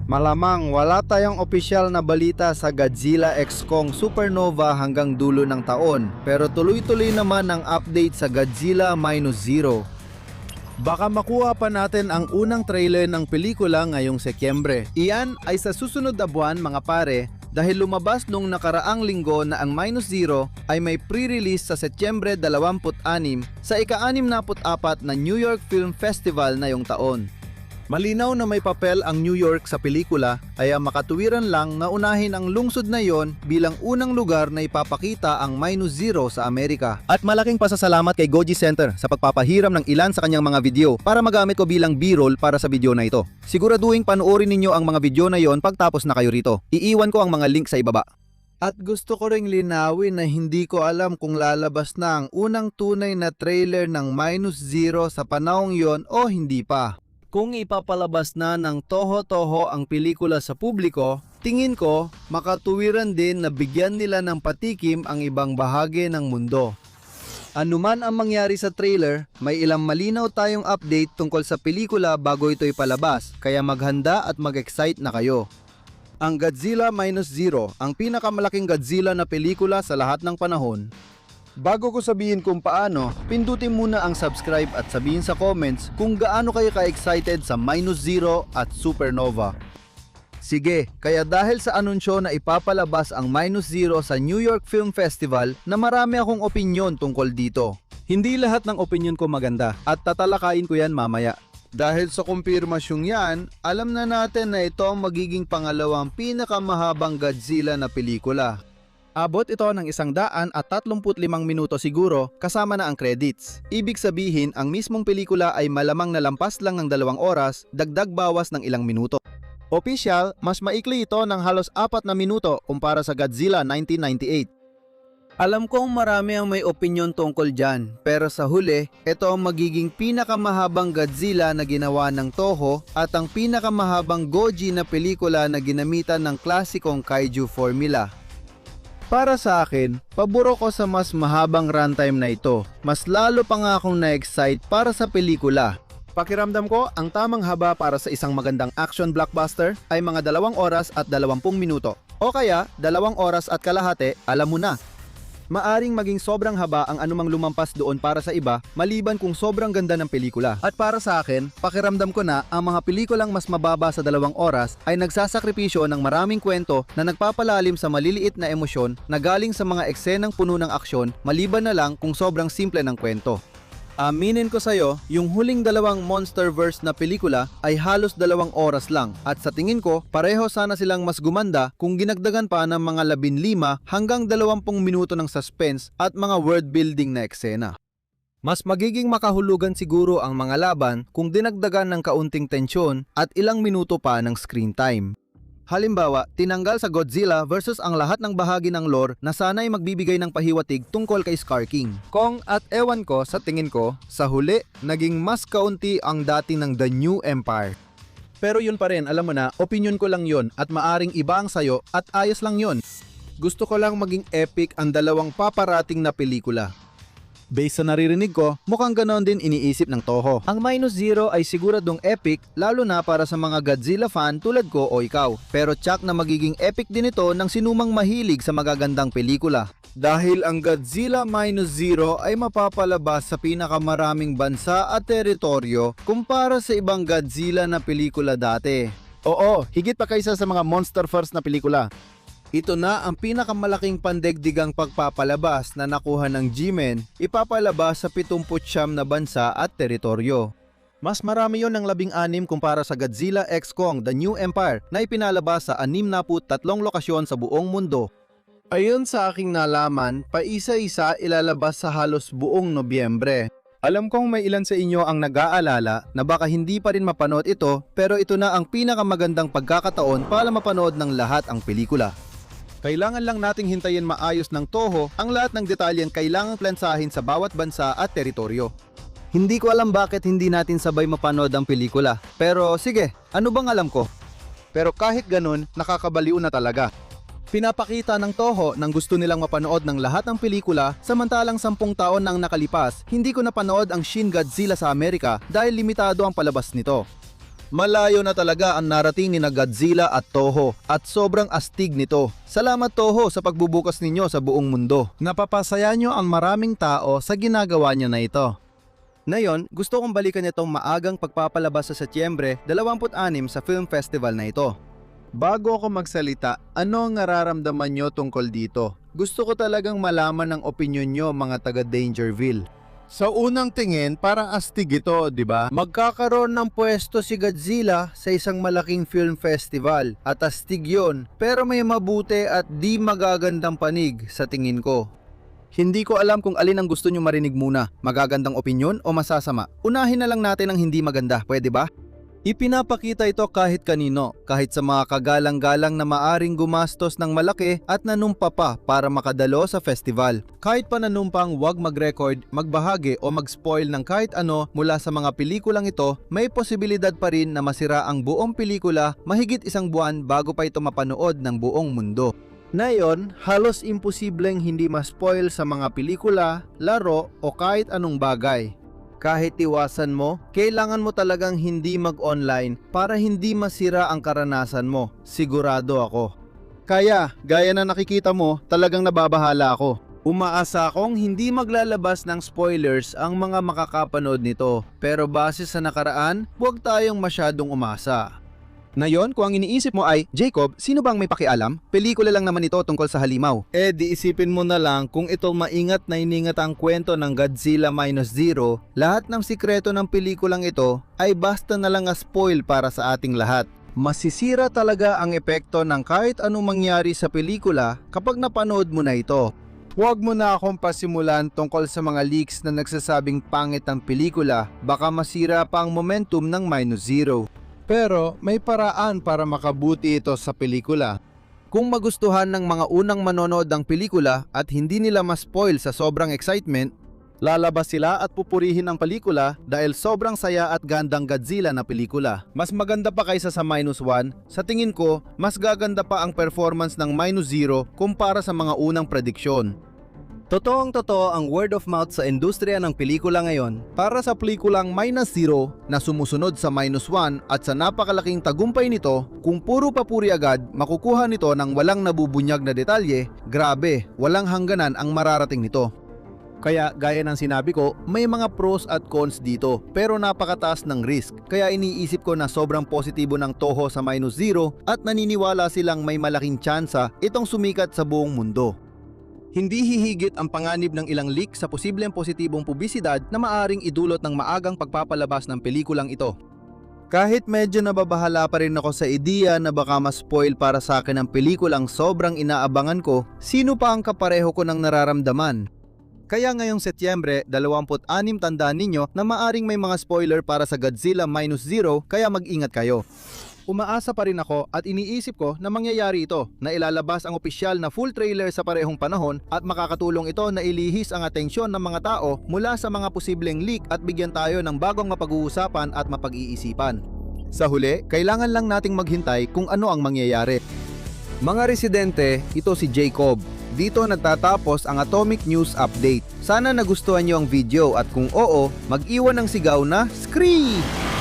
Malamang wala tayong opisyal na balita sa Godzilla x Kong Supernova hanggang dulo ng taon, pero tuloy-tuloy naman ang update sa Godzilla Minus Zero. Baka makuha pa natin ang unang trailer ng pelikula ngayong Setyembre. Iyan ay sa susunod na buwan mga pare, dahil lumabas nung nakaraang linggo na ang Minus Zero ay may pre-release sa Setyembre 26 sa ika-64 na New York Film Festival na yung taon. Malinaw na may papel ang New York sa pelikula, kaya makatuwiran lang na unahin ang lungsod na yon bilang unang lugar na ipapakita ang Minus Zero sa Amerika. At malaking pasasalamat kay Goji Center sa pagpapahiram ng ilan sa kanyang mga video para magamit ko bilang B-roll para sa video na ito. Siguraduhin panoorin ninyo ang mga video na yon pagtapos na kayo rito. Iiwan ko ang mga link sa ibaba. At gusto ko ring linawin na hindi ko alam kung lalabas na ang unang tunay na trailer ng Minus Zero sa panahong yon o hindi pa. Kung ipapalabas na ng toho-toho ang pelikula sa publiko, tingin ko makatuwiran din na bigyan nila ng patikim ang ibang bahagi ng mundo. Anuman ang mangyari sa trailer, may ilang malinaw tayong update tungkol sa pelikula bago ito ipalabas, kaya maghanda at mag-excite na kayo. Ang Godzilla Minus Zero, ang pinakamalaking Godzilla na pelikula sa lahat ng panahon. Bago ko sabihin kung paano, pindutin muna ang subscribe at sabihin sa comments kung gaano kayo ka-excited sa Minus Zero at Supernova. Sige, kaya dahil sa anunsyo na ipapalabas ang Minus Zero sa New York Film Festival na marami akong opinyon tungkol dito. Hindi lahat ng opinion ko maganda at tatalakayin ko yan mamaya. Dahil sa kumpirmasyong yan, alam na natin na ito ang magiging pangalawang pinakamahabang Godzilla na pelikula. Abot ito ng 135 minuto siguro kasama na ang credits. Ibig sabihin ang mismong pelikula ay malamang nalampas lang ng 2 oras, dagdag bawas ng ilang minuto. Official, mas maikli ito ng halos 4 na minuto kumpara sa Godzilla 1998. Alam kong marami ang may opinyon tungkol dyan, pero sa huli, ito ang magiging pinakamahabang Godzilla na ginawa ng Toho at ang pinakamahabang Goji na pelikula na ginamitan ng klasikong kaiju formula. Para sa akin, pabor ko sa mas mahabang runtime na ito. Mas lalo pa nga akong na-excite para sa pelikula. Pakiramdam ko, ang tamang haba para sa isang magandang action blockbuster ay mga 2 oras at 20 minuto. O kaya, 2 oras at kalahati, alam mo na. Maaring maging sobrang haba ang anumang lumampas doon para sa iba, maliban kung sobrang ganda ng pelikula. At para sa akin, pakiramdam ko na ang mga pelikulang mas mababa sa 2 oras ay nagsasakripisyo ng maraming kwento na nagpapalalim sa maliliit na emosyon na galing sa mga eksenang puno ng aksyon, maliban na lang kung sobrang simple ng kwento. Aminin ko sa'yo, yung huling 2 Monsterverse na pelikula ay halos 2 oras lang at sa tingin ko, pareho sana silang mas gumanda kung ginagdagan pa ng mga 15 hanggang 20 minuto ng suspense at mga world building na eksena. Mas magiging makahulugan siguro ang mga laban kung dinagdagan ng kaunting tensyon at ilang minuto pa ng screen time. Halimbawa, tinanggal sa Godzilla versus ang lahat ng bahagi ng lore na sana'y magbibigay ng pahiwatig tungkol kay Scar King. Kong at ewan ko sa tingin ko, sa huli, naging mas kaunti ang dati ng The New Empire. Pero yun pa rin, alam mo na, opinion ko lang yun at maaring iba ang sayo at ayos lang yun. Gusto ko lang maging epic ang 2 paparating na pelikula. Based sa naririnig ko, mukhang ganon din iniisip ng Toho. Ang Minus Zero ay siguradong epic, lalo na para sa mga Godzilla fan tulad ko o ikaw. Pero tsak na magiging epic din ito ng sinumang mahilig sa magagandang pelikula. Dahil ang Godzilla Minus Zero ay mapapalabas sa pinakamaraming bansa at teritoryo kumpara sa ibang Godzilla na pelikula dati. Oo, higit pa kaysa sa mga monster first na pelikula. Ito na ang pinakamalaking pandegdigang pagpapalabas na nakuha ng G-Men, ipapalabas sa 79 na bansa at teritoryo. Mas marami yon ng 16 kumpara sa Godzilla x Kong The New Empire na ipinalabas sa 63 lokasyon sa buong mundo. Ayon sa aking nalaman, paisa-isa ilalabas sa halos buong Nobyembre. Alam kong may ilan sa inyo ang nag-aalala na baka hindi pa rin mapanood ito, pero ito na ang pinakamagandang pagkakataon para mapanood ng lahat ang pelikula. Kailangan lang nating hintayin maayos ng Toho ang lahat ng detalyeng kailangang plansahin sa bawat bansa at teritoryo. Hindi ko alam bakit hindi natin sabay mapanood ang pelikula. Pero sige, ano bang alam ko? Pero kahit ganun, nakakabaliw na talaga. Pinapakita ng Toho nang gusto nilang mapanood ng lahat ng pelikula, samantalang 10 taon nang nakalipas, hindi ko napanood ang Shin Godzilla sa Amerika dahil limitado ang palabas nito. Malayo na talaga ang narating ni na Godzilla at Toho at sobrang astig nito. Salamat Toho sa pagbubukas ninyo sa buong mundo. Napapasaya nyo ang maraming tao sa ginagawa nyo na ito. Ngayon, gusto kong balikan itong maagang pagpapalabas sa Setyembre 26 sa film festival na ito. Bago ako magsalita, ano ang nararamdaman nyo tungkol dito? Gusto ko talagang malaman ang opinyon nyo mga taga Dangerville. Sa unang tingin, parang astig ito, di ba? Magkakaroon ng pwesto si Godzilla sa isang malaking film festival at astig yun, pero may mabuti at di magagandang panig sa tingin ko. Hindi ko alam kung alin ang gusto nyo marinig muna, magagandang opinyon o masasama. Unahin na lang natin ang hindi maganda, pwede ba? Ipinapakita ito kahit kanino, kahit sa mga kagalang-galang na maaring gumastos ng malaki at nanumpa pa para makadalo sa festival. Kahit pa nanumpang wag mag-record, magbahagi o mag-spoil ng kahit ano mula sa mga pelikulang ito, may posibilidad pa rin na masira ang buong pelikula mahigit isang buwan bago pa ito mapanood ng buong mundo. Ngayon, halos imposibleng hindi ma-spoil sa mga pelikula, laro o kahit anong bagay. Kahit iwasan mo, kailangan mo talagang hindi mag-online para hindi masira ang karanasan mo. Sigurado ako. Kaya, gaya na nakikita mo, talagang nababahala ako. Umaasa akong hindi maglalabas ng spoilers ang mga makakapanood nito. Pero base sa nakaraan, huwag tayong masyadong umasa. Ngayon, kung ang iniisip mo ay, Jacob, sino bang may pakialam? Pelikula lang naman ito tungkol sa halimaw. Di isipin mo na lang kung ito maingat na iningat ang kwento ng Godzilla Minus Zero, lahat ng sikreto ng pelikulang ito ay basta na lang spoil para sa ating lahat. Masisira talaga ang epekto ng kahit anong mangyari sa pelikula kapag napanood mo na ito. Huwag mo na akong pasimulan tungkol sa mga leaks na nagsasabing pangit ang pelikula, baka masira pa ang momentum ng Minus Zero. Pero may paraan para makabuti ito sa pelikula. Kung magustuhan ng mga unang manonood ng pelikula at hindi nila ma-spoil sa sobrang excitement, lalabas sila at pupurihin ang pelikula dahil sobrang saya at gandang Godzilla na pelikula. Mas maganda pa kaysa sa Minus 1, sa tingin ko, mas gaganda pa ang performance ng Minus Zero kumpara sa mga unang prediksyon. Totoong-totoo ang word of mouth sa industriya ng pelikula ngayon para sa pelikulang Minus Zero na sumusunod sa Minus 1 at sa napakalaking tagumpay nito, kung puro papuri agad, makukuha nito ng walang nabubunyag na detalye, grabe, walang hangganan ang mararating nito. Kaya gaya ng sinabi ko, may mga pros at cons dito pero napakataas ng risk. Kaya iniisip ko na sobrang positibo ng Toho sa Minus Zero at naniniwala silang may malaking tsansa itong sumikat sa buong mundo. Hindi hihigit ang panganib ng ilang leak sa posibleng positibong publisidad na maaring idulot ng maagang pagpapalabas ng pelikulang ito. Kahit medyo nababahala pa rin ako sa ideya na baka ma-spoil para sa akin ang pelikulang sobrang inaabangan ko, sino pa ang kapareho ko ng nararamdaman? Kaya ngayong Setyembre 26, tandaan ninyo na maaring may mga spoiler para sa Godzilla Minus Zero, kaya mag-ingat kayo. Umaasa pa rin ako at iniisip ko na mangyayari ito, na ilalabas ang opisyal na full trailer sa parehong panahon at makakatulong ito na ilihis ang atensyon ng mga tao mula sa mga posibleng leak at bigyan tayo ng bagong mapag-uusapan at mapag-iisipan. Sa huli, kailangan lang nating maghintay kung ano ang mangyayari. Mga residente, ito si Jacob. Dito nagtatapos ang Atomic News Update. Sana nagustuhan niyo ang video at kung oo, mag-iwan ng sigaw na Scream!